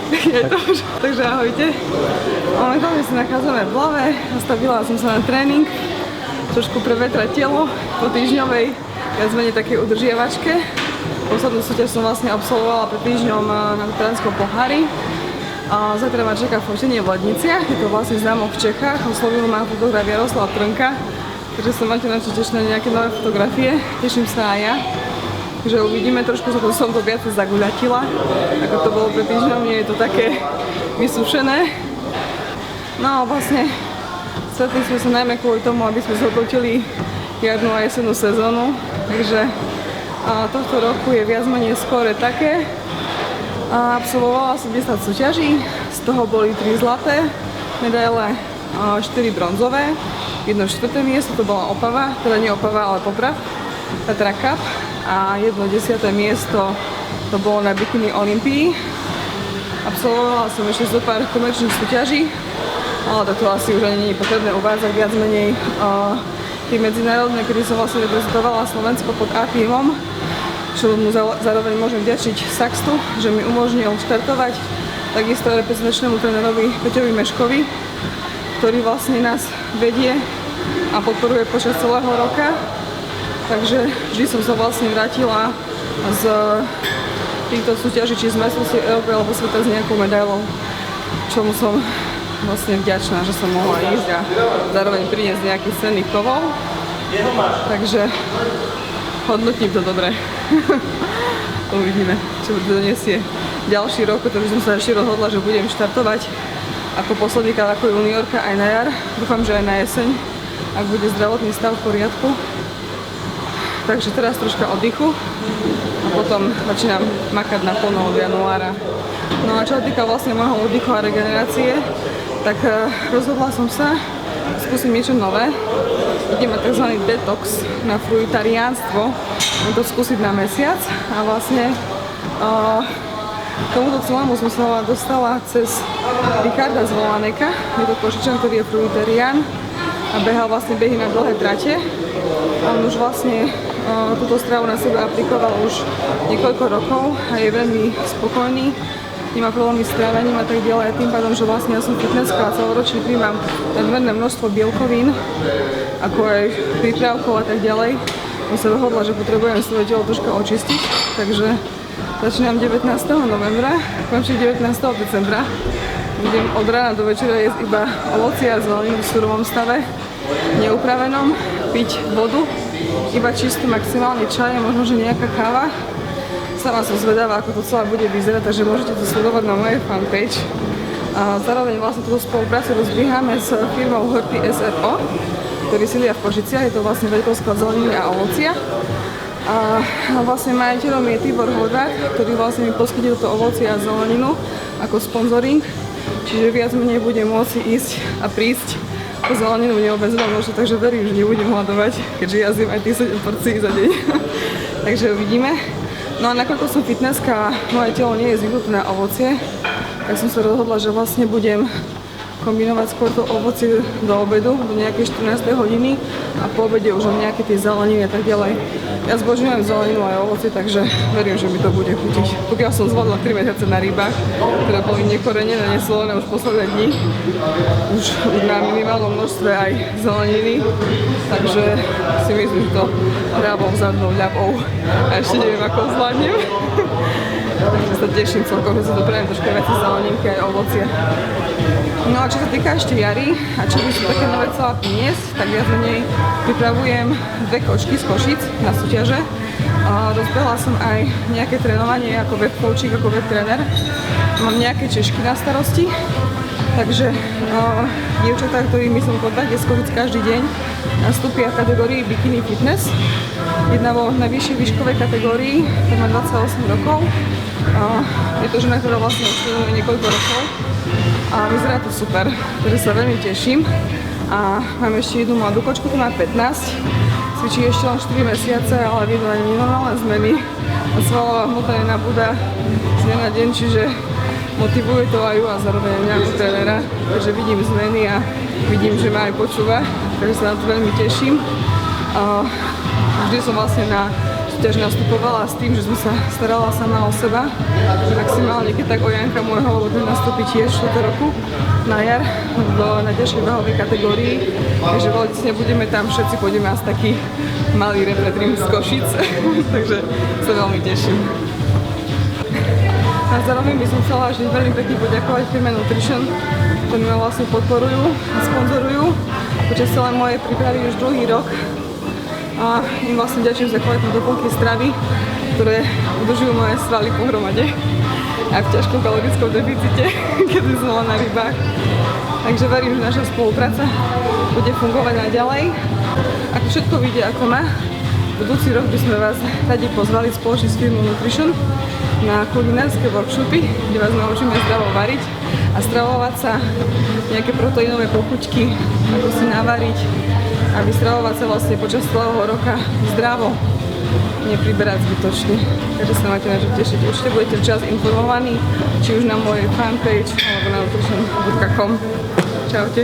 Je to už. Takže ahojte. Momentálne sa nachádzame v Blave. Nastavila som sa na tréning. Trošku prevetrať telo po týždňovej, viac menej takej udržiavačke. Poslednú súťaž som vlastne absolvovala pred týždňom na Tatranskom pohári. Zajtra ma čaká fotenie v Ledniciach. Je to vlastne zámok v Čechách. Oslovil ma fotograf Jaroslav Trnka. Takže sa máte na čo tešiť na nejaké nové fotografie. Teším sa aj ja. Takže uvidíme, trošku som to viac zaguľatila, ako to bolo pred týždňom, nie je to také vysušené. No vlastne stretli sme sa najmä kvôli tomu, aby sme zhodnotili jarnú a jesennú sezónu, takže tohto roku je viac menej skóre také. Absolvovala som 10 súťaží, z toho boli 3 zlaté medaile, 4 bronzové, 1 štvrté miesto, to bola Opava, teda nie Opava, ale Poprad, Tatra Cup. A 1 10. miesto to bolo na Bikini Olympii. Absolvovala som ešte zo pár komerčných súťaží, ale to asi už ani nie je potrebné uvádzať, viac menej tie medzinárodné, kedy som vlastne reprezentovala Slovensko pod A tímom, čo mu zároveň môžem vďačiť Saxtu, že mi umožnil štartovať, takisto reprezentačnému trénerovi Peťovi Meškovi, ktorý vlastne nás vedie a podporuje počas celého roka. Takže vždy som sa vlastne vrátila z týchto súťaží, či z majstrovstiev Európy alebo sveta s nejakou medailou, čomu som vlastne vďačná, že som mohla ísť a zároveň priniesť nejaký cenný kovov. Takže hodnotím to dobre. Uvidíme, čo donesie ďalší rok, pretože som sa ešte rozhodla, že budem štartovať ako posledníkrát ako juniorka aj na jar. Dúfam, že aj na jeseň, ak bude zdravotný stav v poriadku. Takže teraz troška oddychu a potom začínam makať naplno od januára. No a čo sa týka vlastne môjho oddychu a regenerácie, tak rozhodla som sa skúsiť niečo nové. Idem mať tzv. Detox na fruitariánstvo. Idem to skúsiť na mesiac a vlastne tomuto celému som sa dostala cez Richarda Zvolaneka. Je to Košičan, ktorý je fruitarián a behal vlastne behy na dlhé trate. On už vlastne túto stravu na sebe aplikoval už niekoľko rokov a je veľmi spokojný, nemá problémy s trávením a tak ďalej a tým pádom, že vlastne ja som fitnesska a celoročne príjmam nadmerné množstvo bielkovín, ako aj prípravkov a tak ďalej. Som sa dohodla, že potrebujem svoje telo troška očistiť, takže začínam 19. novembra, končím 19. decembra. Budem od rána do večera jesť iba ovocie a zeleninu v surovom stave, neupravenom, piť vodu, iba čistú, maximálne čaj, možno, že nejaká káva. Sama som zvedavá, ako to celé bude vyzerať, takže môžete to sledovať na mojej fanpage. A zároveň vlastne túto spoluprácu rozbiehame s firmou Horty SRO, ktorí sídlia v Košiciach, je to vlastne veľkosklad zeleniny a ovocia. A vlastne majiteľom je Tibor Horvát, ktorý vlastne mi poskytne toto ovocie a zeleninu ako sponzoring, čiže viac menej budem môcť ísť a prísť po zeleninu v neobmedzenom množstve, takže verím, že nebudem hľadovať, keďže jazdím aj tých 7 porcií za deň. Takže uvidíme. No a nakoľko som fitnesska a moje telo nie je zvyknuté na ovocie, tak som sa rozhodla, že vlastne budem kombinovať skôr to ovocie do obedu, do nejakej 14. hodiny a po obede už len nejaké tie zeleniny a tak ďalej. Ja zbožňujem zeleninu aj ovocie, takže verím, že mi to bude chutiť. Pokiaľ som zvládla 3 mesiace na rybách, ktoré boli nekorenené, neslovené už posledné dni, už na minimálnom množstve aj zeleniny, takže si myslím, že to hrábom zadnou ľavou a ešte neviem, ako zvládnem. Takže sa teším celkom, že si doprajem troška viac zeleninky aj ovocie. No a čo sa týka ešte jary a čo by som také nové chcela priniesť, tak viac menej pripravujem 2 kočky z Košíc na súťaže. Rozbehla som aj nejaké trénovanie ako web coaching, ako web tréner. Mám nejaké češky na starosti, takže dievčatá, ktorým myslím kontakte z Košic každý deň, nastúpia v kategórii Bikini Fitness. Jedna vo najvyššej výškovej kategórii, to má 28 rokov. Je to žena, ktorá vlastne už trénuje niekoľko rokov. A vyzerá to super, takže sa veľmi teším. A mám ešte jednu mladú kočku, to má 15. Cvičí ešte len 4 mesiace, ale vidno aj nenormálne zmeny. A svalová hmota nenabúda z dňa na deň, čiže motivuje to aj ju a zároveň aj mňa ako trénera. Takže vidím zmeny a vidím, že ma aj počúva, takže sa na to veľmi teším. Vždy som vlastne na súťaž nastupovala s tým, že som sa starala sama o seba. Maximálne, keď tak o Janka môjho budem nastúpiť tiež toto roku na jar na ťažšej váhovej kategórii. Takže vôbec nebudeme tam, všetci pôjdeme asi taký malý repretrim z Košic. Takže sa veľmi teším. A zároveň by som chcela ešte veľmi pekne poďakovať firme Nutrition, ktorí ma vlastne podporujú a sponzorujú počas celej mojej prípravy už druhý rok. A im vlastne ďakujem za kvalitné doplnky stravy, ktoré udržujú moje svaly pohromade aj v ťažkom kalorickom deficite, keď som bola na rybách. Takže verím, že naša spolupráca bude fungovať naďalej. Ak všetko vyjde ako má, budúci rok by sme vás radi pozvali spoločne s firmou Nutrition na kulinárske workshopy, kde vás naučíme zdravo variť a stravovať sa, nejaké proteínové pochuťky, ako si navariť, aby stravovať sa vlastne počas celého roka zdravo, nepriberať zbytočne. Takže sa máte na čo tešiť. Určite budete včas informovaní, či už na mojej fanpage alebo na nutrition.com. Čaute.